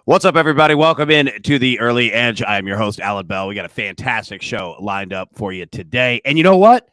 What's up, everybody? Welcome in to the Early Edge. I am your host, Alan Bell. We got a fantastic show lined up for you today. And you know what?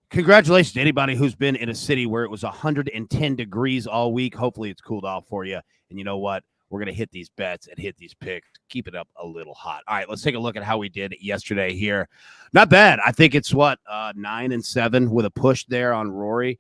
Congratulations to anybody who's been in a city where it was 110 degrees all week. Hopefully it's cooled off for you. And you know what? We're going to hit these bets and hit these picks. Keep it up a little hot. All right, let's take a look at how we did yesterday here. Not bad. I think it's 9-7 with a push there on Rory.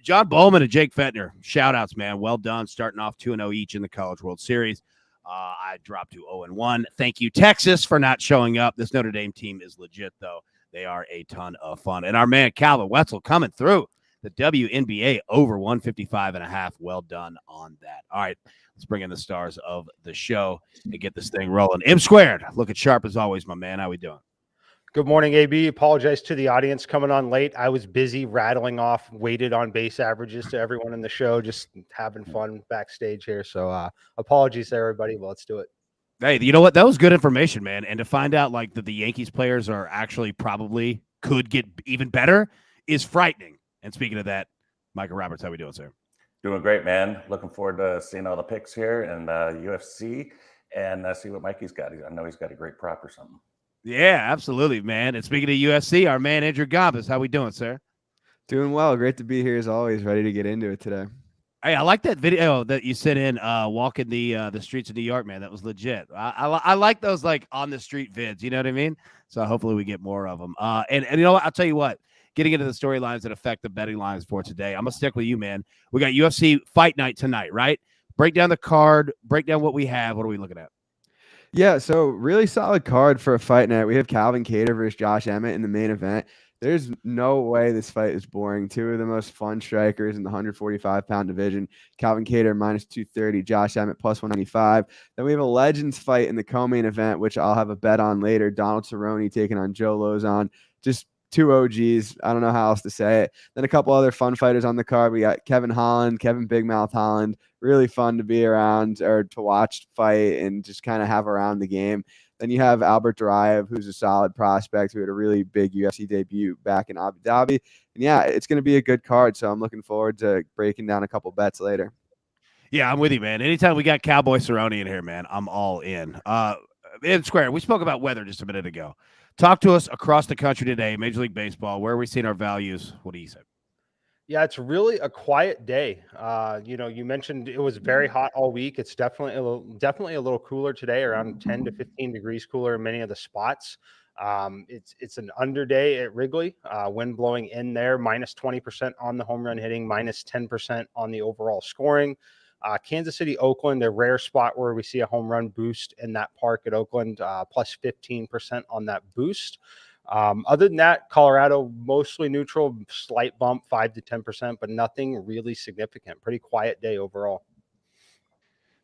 John Bowman and Jake Fettner, shout outs, man. Well done. Starting off 2-0 each in the College World Series. I dropped to 0-1. Thank you, Texas, for not showing up. This Notre Dame team is legit, though. They are a ton of fun. And our man, Calvin Wetzel, coming through the WNBA over 155.5. Well done on that. All right, let's bring in the stars of the show and get this thing rolling. M Squared, looking sharp as always, my man. How we doing? Good morning, AB. Apologize to the audience coming on late. I was busy rattling off weighted on base averages to everyone in the show, just having fun backstage here. So apologies to everybody. Well, let's do it. Hey, you know what? That was good information, man. And to find out like that the Yankees players are actually probably could get even better is frightening. And speaking of that, Michael Roberts, how we doing, sir? Doing great, man. Looking forward to seeing all the picks here and UFC and see what Mikey's got. I know he's got a great prop or something. Yeah, absolutely, man. And speaking of UFC, our man Andrew Gambas, how we doing, sir? Doing well. Great to be here as always. Ready to get into it today. Hey, I like that video that you sent in, walking the streets of New York, man. That was legit. I like those like on the street vids. You know what I mean? So hopefully we get more of them. And you know what? I'll tell you what. Getting into the storylines that affect the betting lines for today, I'm gonna stick with you, man. We got UFC Fight Night tonight, right? Break down the card. Break down what we have. What are we looking at? Yeah, so really solid card for a fight night. We have Calvin Kattar versus Josh Emmett in the main event. There's no way this fight is boring. Two of the most fun strikers in the 145-pound division. Calvin Kattar minus 230, Josh Emmett plus 195. Then we have a Legends fight in the co-main event, which I'll have a bet on later. Donald Cerrone taking on Joe Lozon. Just two OGs. I don't know how else to say it. Then a couple other fun fighters on the card. We got Kevin Holland, Kevin Big Mouth Holland. Really fun to be around or to watch fight and just kind of have around the game. Then you have Albert Duraev, who's a solid prospect who had a really big UFC debut back in Abu Dhabi. And yeah, it's going to be a good card. So I'm looking forward to breaking down a couple bets later. Yeah, I'm with you, man. Anytime we got Cowboy Cerrone in here, man, I'm all in. In Square, we spoke about weather just a minute ago. Talk to us across the country today, Major League Baseball. Where are we seeing our values? What do you say? Yeah, it's really a quiet day. You mentioned it was very hot all week. It's definitely a little cooler today, around 10 to 15 degrees cooler in many of the spots. It's an under day at Wrigley. Wind blowing in there, minus 20% on the home run hitting, minus 10% on the overall scoring. Kansas City, Oakland, a rare spot where we see a home run boost in that park at Oakland, plus 15% on that boost. Other than that, Colorado, mostly neutral, slight bump, 5 to 10%, but nothing really significant. Pretty quiet day overall.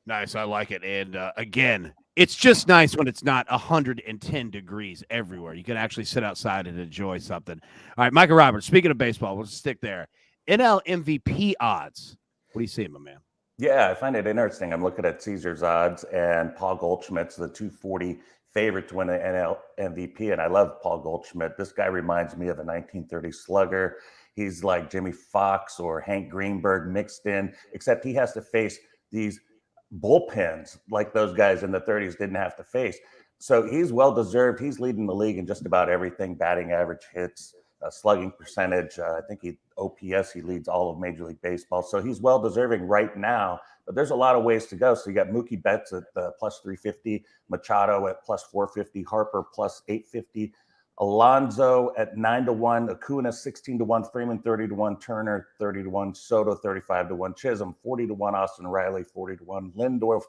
Nice. I like it. And again, it's just nice when it's not 110 degrees everywhere. You can actually sit outside and enjoy something. All right, Michael Roberts, speaking of baseball, we'll stick there. NL MVP odds. What do you see, my man? Yeah, I find it interesting. I'm looking at Caesar's odds and Paul Goldschmidt's the 240 favorite to win the NL MVP. And I love Paul Goldschmidt. This guy reminds me of a 1930 slugger. He's like Jimmy Fox or Hank Greenberg mixed in, except he has to face these bullpens like those guys in the 30s didn't have to face. So he's well-deserved. He's leading the league in just about everything, batting average, hits, slugging percentage. I think OPS, he leads all of Major League Baseball. So he's well-deserving right now, but there's a lot of ways to go. So you got Mookie Betts at plus 350, Machado at plus 450, Harper plus 850, Alonso at 9-1, Acuna 16-1, Freeman 30-1, Turner 30-1, Soto 35-1, Chisholm 40-1, Austin Riley 40-1, Lindor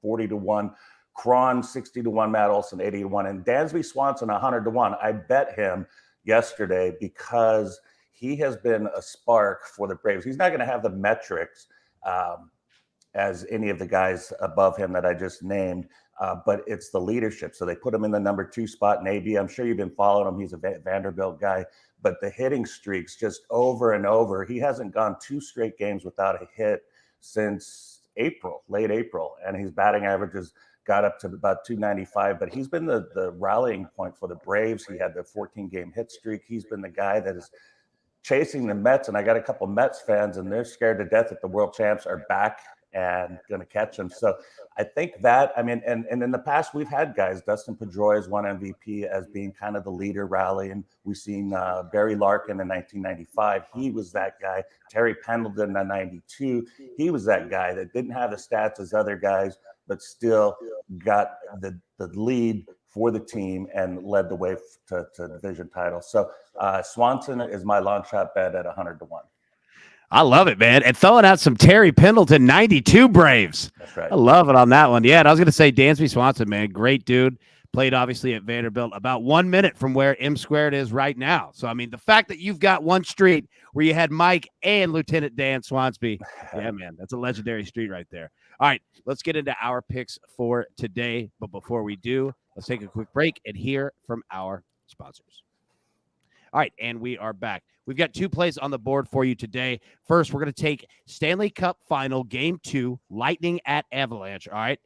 40-1, Cron 60-1, Matt Olson 80-1, and Dansby Swanson 100-1. I bet him yesterday because he has been a spark for the Braves. He's not going to have the metrics as any of the guys above him that I just named, but it's the leadership. So they put him in the number 2 spot in AB. I'm sure you've been following him. He's a Vanderbilt guy, but the hitting streaks just over and over. He hasn't gone 2 straight games without a hit since late April, and his batting averages got up to about 295, but he's been the rallying point for the Braves. He had the 14-game hit streak. He's been the guy that is chasing the Mets, and I got a couple Mets fans, and they're scared to death that the world champs are back and going to catch him. So I think that, I mean, and in the past, we've had guys, Dustin Pedroia has won MVP as being kind of the leader rally. And we've seen Barry Larkin in 1995. He was that guy. Terry Pendleton in 92. He was that guy that didn't have the stats as other guys, but still got the lead for the team and led the way to division title. So Swanson is my long shot bet at 100 to 1. I love it, man. And throwing out some Terry Pendleton, 92 Braves. That's right. I love it on that one. Yeah, and I was going to say Dansby Swanson, man, great dude. Played obviously at Vanderbilt, about 1 minute from where M Squared is right now. So, I mean, the fact that you've got one street where you had Mike and Lieutenant Dan Swansby, yeah, man, that's a legendary street right there. All right, let's get into our picks for today. But before we do, let's take a quick break and hear from our sponsors. All right, and we are back. We've got 2 plays on the board for you today. First, we're going to take Stanley Cup Final Game 2, Lightning at Avalanche. All right,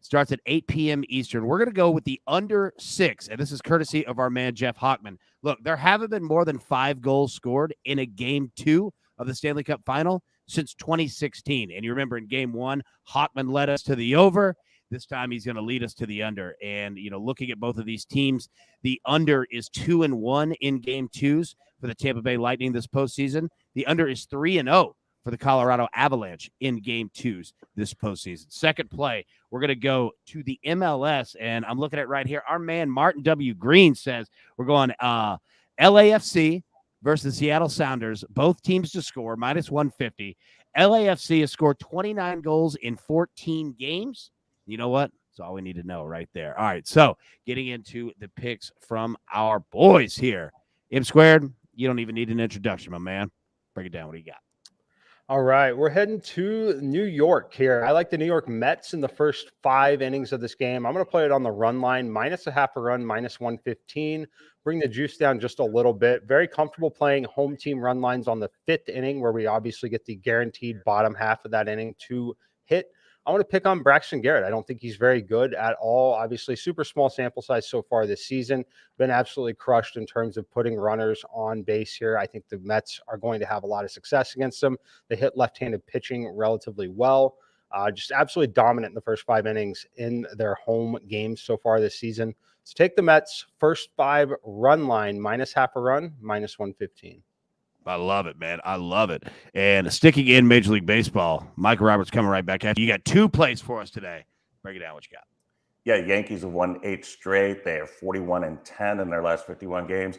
starts at 8 p.m. Eastern. We're going to go with the under 6, and this is courtesy of our man Jeff Hockman. Look, there haven't been more than 5 goals scored in a Game 2 of the Stanley Cup Final since 2016. And you remember in Game 1, Hockman led us to the over. This time he's going to lead us to the under. And, you know, looking at both of these teams, the under is 2-1 in Game 2s for the Tampa Bay Lightning this postseason. The under is 3-0 for the Colorado Avalanche in Game 2s this postseason. Second play, we're going to go to the MLS, and I'm looking at right here. Our man Martin W. Green says we're going LAFC versus Seattle Sounders. Both teams to score, minus 150. LAFC has scored 29 goals in 14 games. You know what? That's all we need to know right there. All right, so getting into the picks from our boys here. M Squared, you don't even need an introduction, my man. Break it down. What do you got? All right, we're heading to New York here. I like the New York Mets in the first 5 innings of this game. I'm going to play it on the run line, minus a half a run, minus 115. Bring the juice down just a little bit. Very comfortable playing home team run lines on the 5th inning, where we obviously get the guaranteed bottom half of that inning to hit. I want to pick on Braxton Garrett. I don't think he's very good at all. Obviously, super small sample size so far this season. Been absolutely crushed in terms of putting runners on base here. I think the Mets are going to have a lot of success against them. They hit left-handed pitching relatively well. Just absolutely dominant in the first 5 innings in their home games so far this season. So take the Mets first 5 run line, minus half a run, minus 115. I love it, man. I love it. And sticking in Major League Baseball, Michael Roberts coming right back at you. You got 2 plays for us today. Break it down. What you got? Yeah, Yankees have won 8 straight. They are 41-10 in their last 51 games,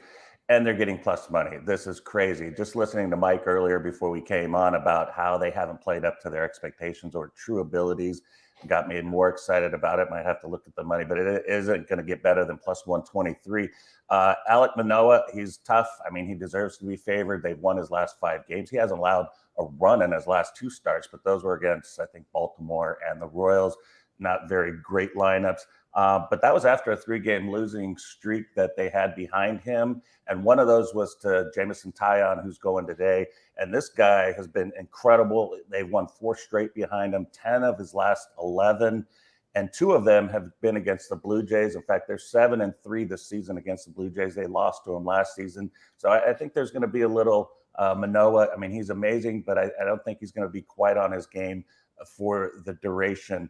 and they're getting plus money. This is crazy. Just listening to Mike earlier before we came on about how they haven't played up to their expectations or true abilities got me more excited about it. Might have to look at the money, but it isn't going to get better than plus 123. Alek Manoah, he's tough. I mean, he deserves to be favored. They've won his last 5 games. He hasn't allowed a run in his last 2 starts, but those were against, I think, Baltimore and the Royals. Not very great lineups. But that was after a 3-game losing streak that they had behind him. And one of those was to Jamison Taillon, who's going today. And this guy has been incredible. They've won 4 straight behind him, 10 of his last 11. And 2 of them have been against the Blue Jays. In fact, they're 7-3 this season against the Blue Jays. They lost to them last season. So I think there's going to be a little Manoah. I mean, he's amazing, but I don't think he's going to be quite on his game for the duration.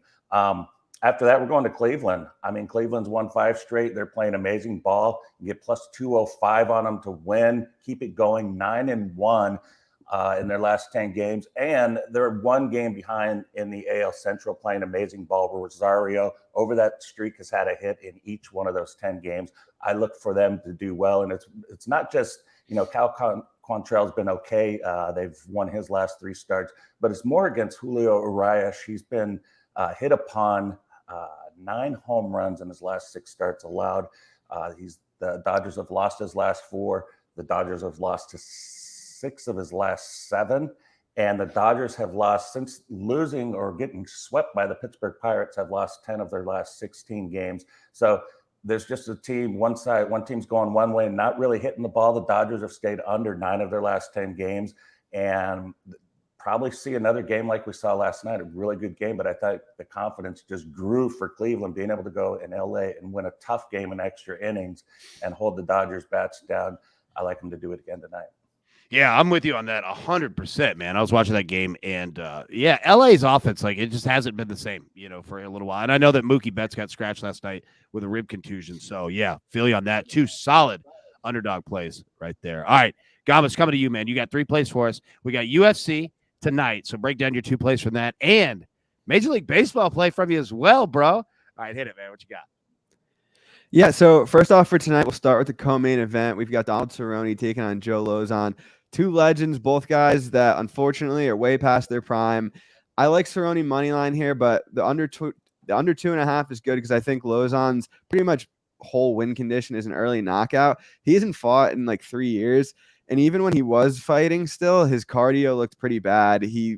After that, we're going to Cleveland. I mean, Cleveland's won 5 straight. They're playing amazing ball. You get plus 205 on them to win. Keep it going, 9-1 in their last 10 games. And they're 1 game behind in the AL Central, playing amazing ball. Rosario, over that streak, has had a hit in each one of those 10 games. I look for them to do well. And it's not just, you know, Cal Quantrell's been okay. They've won his last 3 starts. But it's more against Julio Urias. He's been hit upon 9 home runs in his last 6 starts allowed. The Dodgers have lost his last 4. The Dodgers have lost to 6 of his last 7. And the Dodgers have lost, since losing or getting swept by the Pittsburgh Pirates, have lost 10 of their last 16 games. So there's just a team, one team's going one way and not really hitting the ball. The Dodgers have stayed under 9 of their last 10 games. And probably see another game like we saw last night, a really good game, but I thought the confidence just grew for Cleveland, being able to go in LA and win a tough game in extra innings and hold the Dodgers bats down. I like them to do it again tonight. Yeah, I'm with you on that 100%, man. I was watching that game, and yeah, LA's offense, like, it just hasn't been the same, for a little while. And I know that Mookie Betts got scratched last night with a rib contusion. So, yeah, feel you on that. Two solid underdog plays right there. All right, Gabba's coming to you, man. You got 3 plays for us. We got UFC tonight, so break down your 2 plays from that, and Major League Baseball play from you as well, bro. All right, hit it, man. What you got? Yeah, so first off for tonight, we'll start with the co-main event. We've got Donald Cerrone taking on Joe Lozon. 2 legends, both guys that unfortunately are way past their prime. I like Cerrone money line here, but the under 2.5 is good because I think Lozon's pretty much whole win condition is an early knockout. He hasn't fought in like 3 years, and even when he was fighting still, his cardio looked pretty bad. He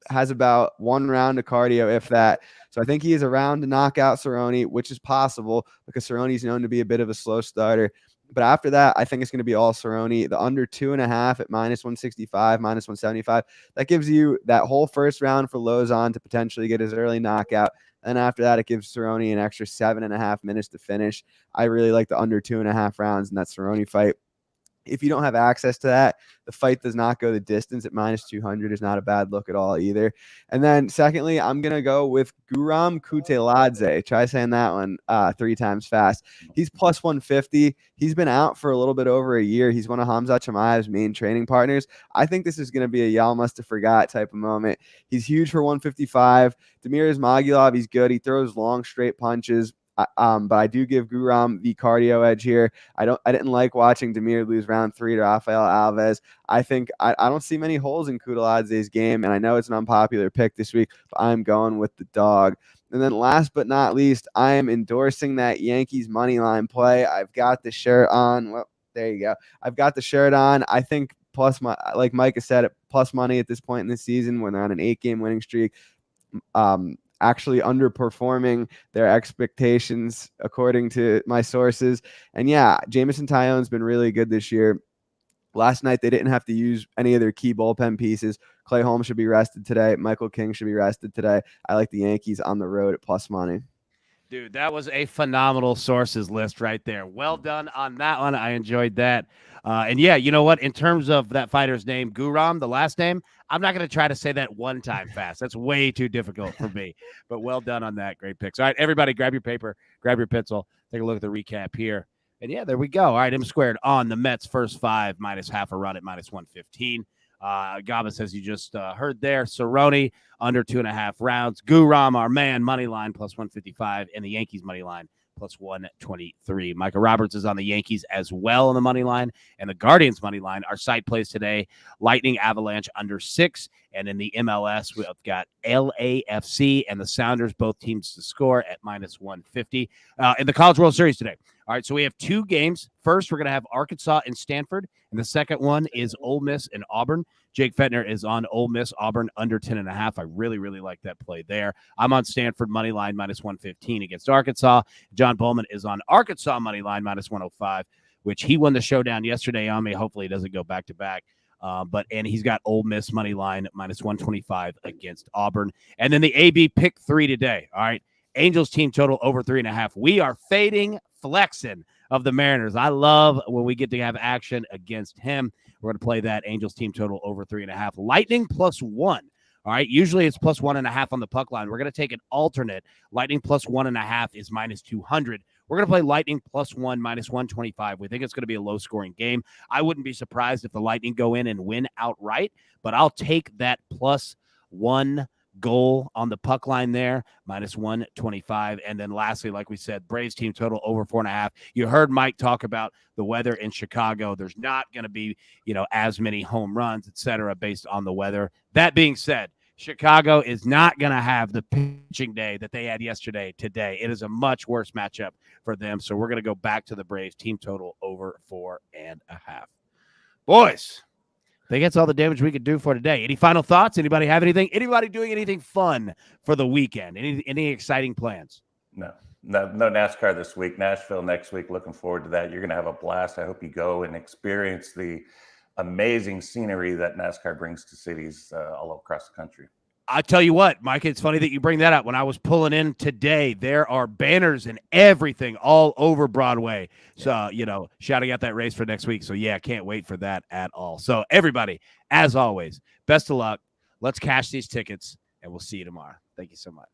has about 1 round of cardio, if that. So I think he is around to knock out Cerrone, which is possible because Cerrone is known to be a bit of a slow starter. But after that, I think it's going to be all Cerrone. The under 2.5 at -165, -175. That gives you that whole first round for Lozon to potentially get his early knockout. And after that, it gives Cerrone an extra 7.5 minutes to finish. I really like the under 2.5 rounds in that Cerrone fight. If you don't have access to that, the fight does not go the distance at -200 is not a bad look at all either. And then secondly, I'm going to go with Guram Kuteladze. Try saying that one 3 times fast. He's +150. He's been out for a little bit over a year. He's one of Khamzat Chimaev's main training partners. I think this is going to be a y'all must have forgot type of moment. He's huge for 155. Damir Ismagulov, he's good. He throws long, straight punches. But I do give Guram the cardio edge here. I didn't like watching Damir lose round 3 to Rafael Alves. I think I don't see many holes in Kuteladze's game, and I know it's an unpopular pick this week, but I'm going with the dog. And then last but not least, I am endorsing that Yankees money line play. I've got the shirt on. Well, there you go. I've got the shirt on. I think like Mike has said, plus money at this point in the season when they're on an 8-game winning streak. Actually underperforming their expectations according to my sources. And yeah, Jameson Tyon's been really good this year. Last night, they didn't have to use any of their key bullpen pieces. Clay Holmes should be rested today. Michael King should be rested today. I like the Yankees on the road at plus money. Dude, that was a phenomenal sources list right there. Well done on that one. I enjoyed that. And yeah, you know what? In terms of that fighter's name, Guram, the last name, I'm not going to try to say that 1 time fast. That's way too difficult for me. But well done on that. Great picks. All right, everybody, grab your paper, grab your pencil. Take a look at the recap here. And yeah, there we go. All right, M squared on the Mets first 5 -0.5 a run at -115. Gaba says you just heard there. Cerrone under 2.5 rounds. Guram, our man, money line +155, and the Yankees money line +123. Micah Roberts is on the Yankees as well on the money line, and the Guardians money line. Our site plays today: Lightning Avalanche under 6, and in the MLS we've got LAFC and the Sounders, both teams to score at -150. In the College World Series today. All right, so we have 2 games. First, we're going to have Arkansas and Stanford, and the second one is Ole Miss and Auburn. Jake Fettner is on Ole Miss, Auburn under 10.5. I really, really like that play there. I'm on Stanford money line -115 against Arkansas. John Bowman is on Arkansas money line -105, which he won the showdown yesterday on me. Hopefully, he doesn't go back to back. And he's got Ole Miss money line -125 against Auburn. And then the AB pick 3 today. All right, Angels team total over 3.5. We are fading Flexen of the Mariners. I love when we get to have action against him. We're going to play that Angels team total over 3.5. Lightning +1. All right. Usually it's +1.5 on the puck line. We're going to take an alternate. Lightning +1.5 is -200. We're going to play Lightning +1 -125. We think it's going to be a low scoring game. I wouldn't be surprised if the Lightning go in and win outright, but I'll take that +1 goal on the puck line there, -125. And then lastly, like we said, Braves team total over 4.5. You heard Mike talk about the weather in Chicago. There's not going to be, as many home runs, etc., based on the weather. That being said, Chicago is not going to have the pitching day that they had today. It is a much worse matchup for them. So we're going to go back to the Braves team total over 4.5. Boys, I think that's all the damage we could do for today. Any final thoughts? Anybody have anything? Anybody doing anything fun for the weekend? Any exciting plans? No NASCAR this week. Nashville next week. Looking forward to that. You're going to have a blast. I hope you go and experience the amazing scenery that NASCAR brings to cities all across the country. I tell you what, Mike, it's funny that you bring that up. When I was pulling in today, there are banners and everything all over Broadway. So, shouting out that race for next week. So, yeah, can't wait for that at all. So, everybody, as always, best of luck. Let's cash these tickets, and we'll see you tomorrow. Thank you so much.